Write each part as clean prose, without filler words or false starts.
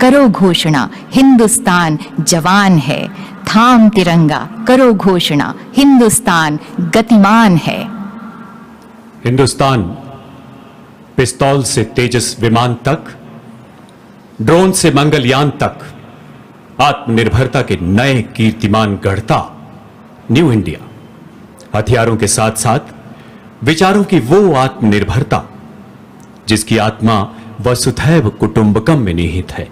करो घोषणा, हिंदुस्तान जवान है। थाम तिरंगा, करो घोषणा, हिंदुस्तान गतिमान है। हिंदुस्तान पिस्तौल से तेजस विमान तक, ड्रोन से मंगलयान तक आत्मनिर्भरता के नए कीर्तिमान गढ़ता न्यू इंडिया। हथियारों के साथ साथ विचारों की वो आत्मनिर्भरता जिसकी आत्मा वसुधैव कुटुंबकम में निहित है।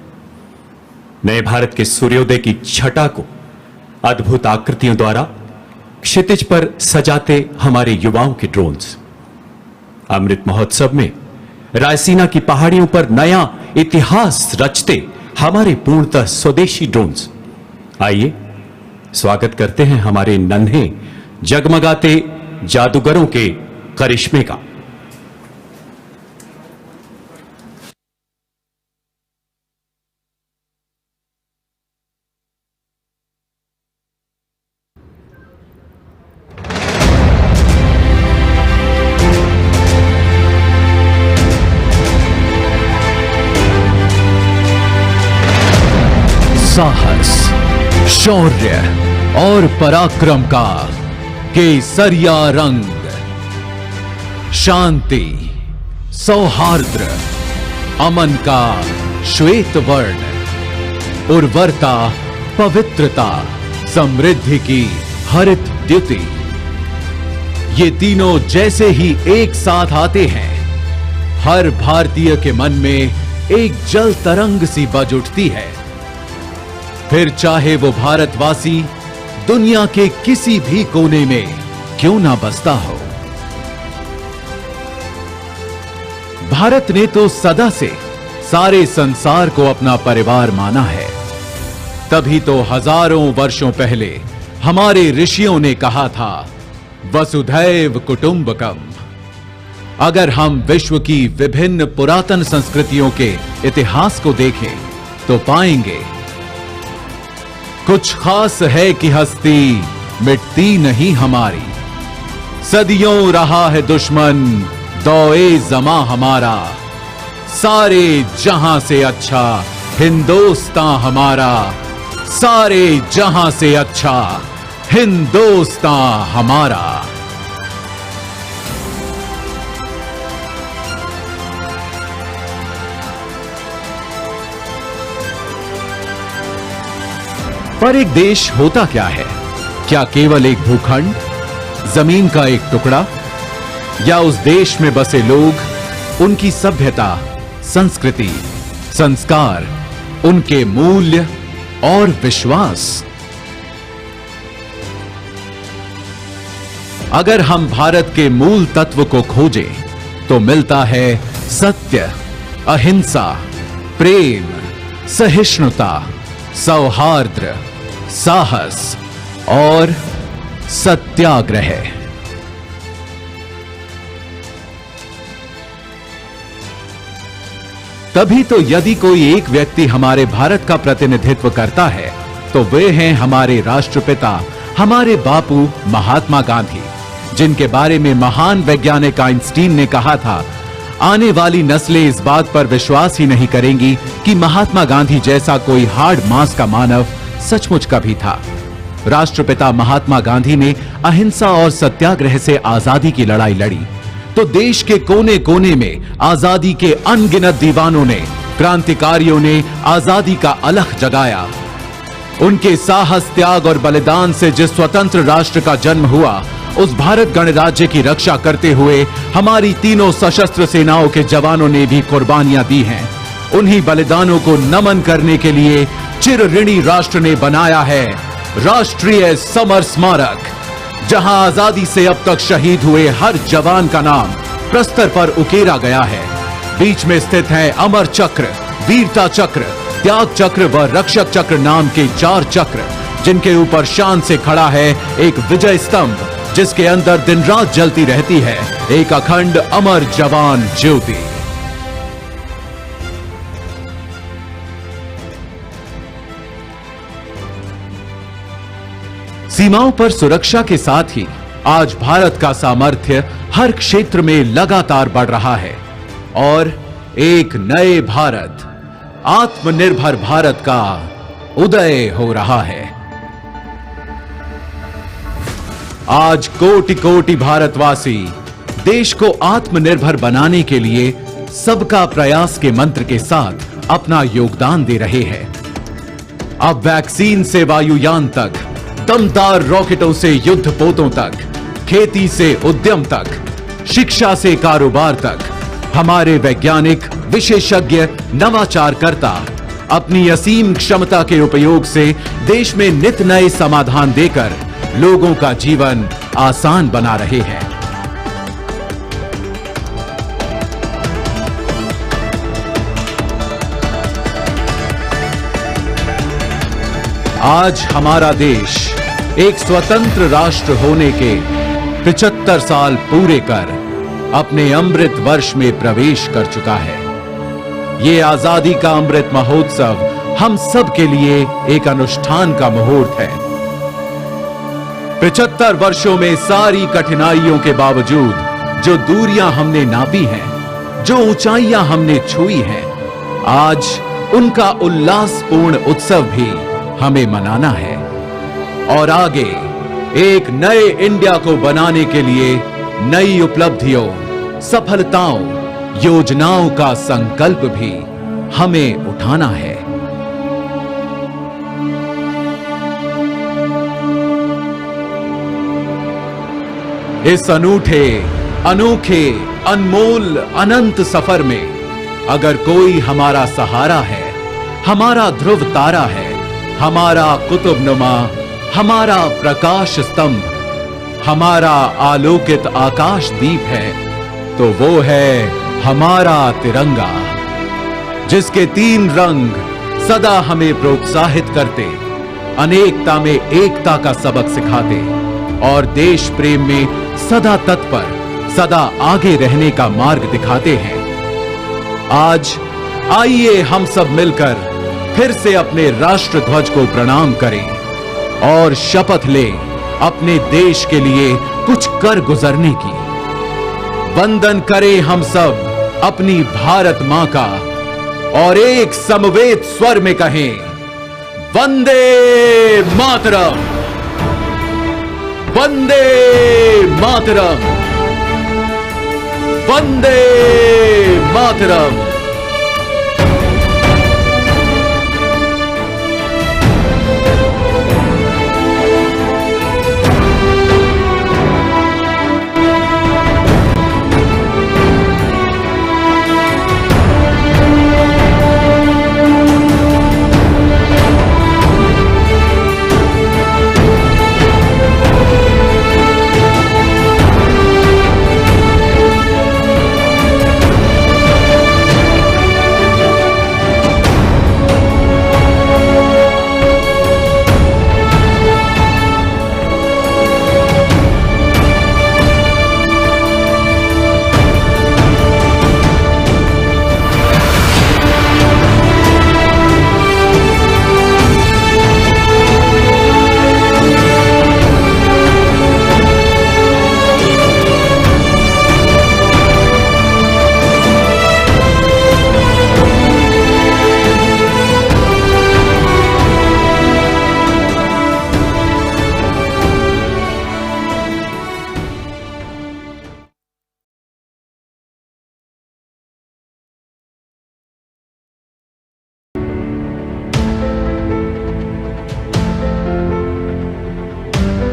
नए भारत के सूर्योदय की छटा को अद्भुत आकृतियों द्वारा क्षितिज पर सजाते हमारे युवाओं के ड्रोन्स। अमृत महोत्सव में रायसीना की पहाड़ियों पर नया इतिहास रचते हमारे पूर्णतः स्वदेशी ड्रोन्स। आइए स्वागत करते हैं हमारे नन्हे जगमगाते जादूगरों के करिश्मे का। साहस, शौर्य और पराक्रम का केसरिया रंग, शांति, सौहार्द्र, अमन का श्वेत वर्ण, उर्वरता, पवित्रता, समृद्धि की हरित द्युति, ये तीनों जैसे ही एक साथ आते हैं, हर भारतीय के मन में एक जल तरंग सी बज उठती है। फिर चाहे वो भारतवासी दुनिया के किसी भी कोने में क्यों ना बसता हो। भारत ने तो सदा से सारे संसार को अपना परिवार माना है। तभी तो हजारों वर्षों पहले हमारे ऋषियों ने कहा था, वसुधैव कुटुंबकम। अगर हम विश्व की विभिन्न पुरातन संस्कृतियों के इतिहास को देखें तो पाएंगे कुछ खास है कि हस्ती मिटती नहीं हमारी। सदियों रहा है दुश्मन दौए जमा हमारा, सारे जहां से अच्छा हिंदुस्तान हमारा, सारे जहां से अच्छा हिंदुस्तान हमारा। पर एक देश होता क्या है? क्या केवल एक भूखंड, जमीन का एक टुकड़ा, या उस देश में बसे लोग, उनकी सभ्यता, संस्कृति, संस्कार, उनके मूल्य और विश्वास? अगर हम भारत के मूल तत्व को खोजें तो मिलता है सत्य, अहिंसा, प्रेम, सहिष्णुता, सौहार्द्र, साहस और सत्याग्रह। तभी तो यदि कोई एक व्यक्ति हमारे भारत का प्रतिनिधित्व करता है तो वे हैं हमारे राष्ट्रपिता, हमारे बापू महात्मा गांधी, जिनके बारे में महान वैज्ञानिक आइंस्टीन ने कहा था, आने वाली नस्लें इस बात पर विश्वास ही नहीं करेंगी कि महात्मा गांधी जैसा कोई हार्ड मांस का मानव सचमुच कभी था। राष्ट्रपिता महात्मा गांधी ने अहिंसा और सत्याग्रह से आजादी की लड़ाई लड़ी तो देश के कोने कोने में आजादी के अनगिनत दीवानों ने, क्रांतिकारियों ने आजादी का अलख जगाया। उनके साहस, त्याग और बलिदान से जिस स्वतंत्र राष्ट्र का जन्म हुआ, उस भारत गणराज्य की रक्षा करते हुए हमारी तीनों सशस्त्र सेनाओं के जवानों ने भी कुर्बानियां दी हैं। उन्हीं बलिदानों को नमन करने के लिए चिर ऋणी राष्ट्र ने बनाया है राष्ट्रीय समर स्मारक, जहां आजादी से अब तक शहीद हुए हर जवान का नाम प्रस्तर पर उकेरा गया है। बीच में स्थित है अमर चक्र, वीरता चक्र, त्याग चक्र व रक्षक चक्र नाम के 4 चक्र, जिनके ऊपर शान से खड़ा है एक विजय स्तंभ, जिसके अंदर दिन रात जलती रहती है एक अखंड अमर जवान ज्योति। सीमाओं पर सुरक्षा के साथ ही आज भारत का सामर्थ्य हर क्षेत्र में लगातार बढ़ रहा है और एक नए भारत, आत्मनिर्भर भारत का उदय हो रहा है। आज कोटि कोटि भारतवासी देश को आत्मनिर्भर बनाने के लिए सबका प्रयास के मंत्र के साथ अपना योगदान दे रहे हैं। अब वैक्सीन से वायुयान तक, दमदार रॉकेटों से युद्धपोतों तक, खेती से उद्यम तक, शिक्षा से कारोबार तक, हमारे वैज्ञानिक, विशेषज्ञ, नवाचारकर्ता अपनी असीम क्षमता के उपयोग से देश में नित नए समाधान देकर लोगों का जीवन आसान बना रहे हैं। आज हमारा देश एक स्वतंत्र राष्ट्र होने के 75 साल पूरे कर अपने अमृत वर्ष में प्रवेश कर चुका है। ये आजादी का अमृत महोत्सव हम सब के लिए एक अनुष्ठान का मुहूर्त है। 75 वर्षों में सारी कठिनाइयों के बावजूद जो दूरियां हमने नापी हैं, जो ऊंचाइयां हमने छुई हैं, आज उनका उल्लासपूर्ण उत्सव भी हमें मनाना है। और आगे एक नए इंडिया को बनाने के लिए नई उपलब्धियों, सफलताओं, योजनाओं का संकल्प भी हमें उठाना है। इस अनूठे, अनोखे, अनमोल, अनंत सफर में अगर कोई हमारा सहारा है, हमारा ध्रुव तारा है, हमारा कुतुबनुमा, हमारा प्रकाश स्तंभ, हमारा आलोकित आकाश दीप है, तो वो है हमारा तिरंगा, जिसके 3 रंग सदा हमें प्रोत्साहित करते, अनेकता में एकता का सबक सिखाते और देश प्रेम में सदा तत्पर, सदा आगे रहने का मार्ग दिखाते हैं। आज आइए हम सब मिलकर फिर से अपने राष्ट्र ध्वज को प्रणाम करें और शपथ लें अपने देश के लिए कुछ कर गुजरने की। वंदन करें हम सब अपनी भारत मां का और एक समवेत स्वर में कहें, वंदे मातरम, वंदे मातरम, वंदे मातरम।